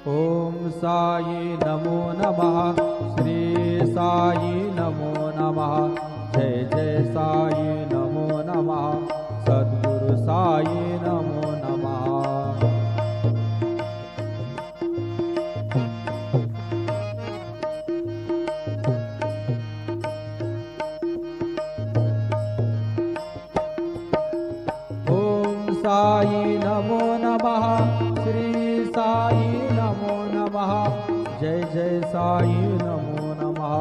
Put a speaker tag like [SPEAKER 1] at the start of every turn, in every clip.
[SPEAKER 1] ओम साई नमो नमः। श्री साई नमो नमः। जय जय साई नमो नमः। सद्गुरु साई नमो नमः। ओम साई नमो नमः। श्री साई नमो नमः। जय जय साई नमो नमः।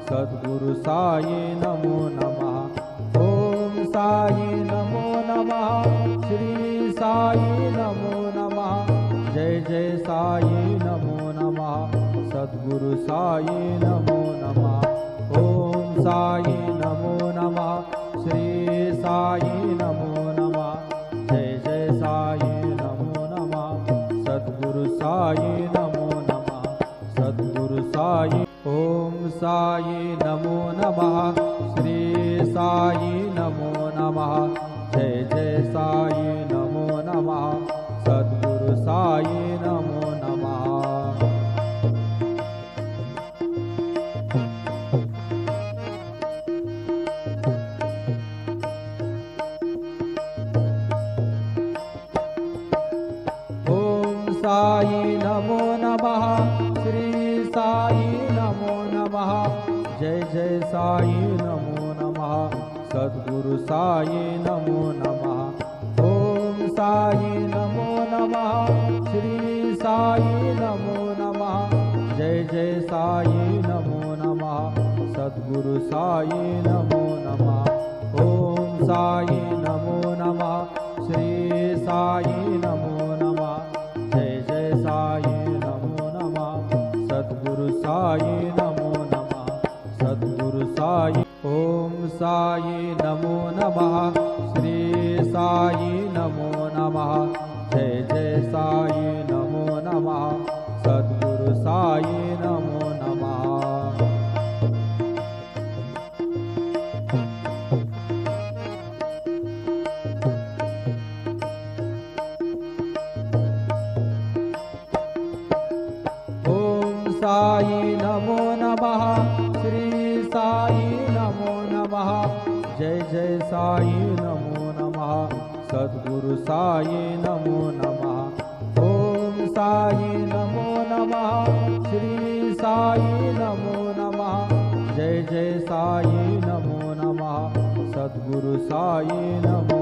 [SPEAKER 1] सद्गुरु साई नमो नमः। ओम साई नमो नमः। श्री साई नमो नमः। जय जय साई नमो नमः। सद्गुरु साई नमो नमः। ओम साई नमो नमः। श्री साई नमो नमः। जय जय साई नमो नमः। सद्गुरु साई नमो नमः। सद्गुरु साई। ओम साई नमो नमः। श्री साई नमो नमः। जय जय साई नमो नमः। सद्गुरु साई नमो नमः। साई नमो नमः। श्री साई नमो नमः। जय जय साई नमो नमः। सद्गुरु साई नमो नमः। ओम साई नमो नमः। श्री साई नमो नमः। जय जय साई नमो नमः। सद्गुरु साई नमो नमः। ओम साई नमो नमः। श्री साई नमो नमः। जय जय साई नमो नमः। सद्गुरु साई नमो नमः। सद्गुरु साई। ओम साई नमो नमः। श्री साई नमो नमः। जय जय साई नमो नमः। सद्गुरु साई नमो नमः। साई नमो नमः। श्री साई नमो नमः। जय जय साई नमो नमः। सद्गुरु साई नमो नमः। ओम साई नमो नमः। श्री साई नमो नमः। जय जय साई नमो नमः। सद्गुरु साई नमो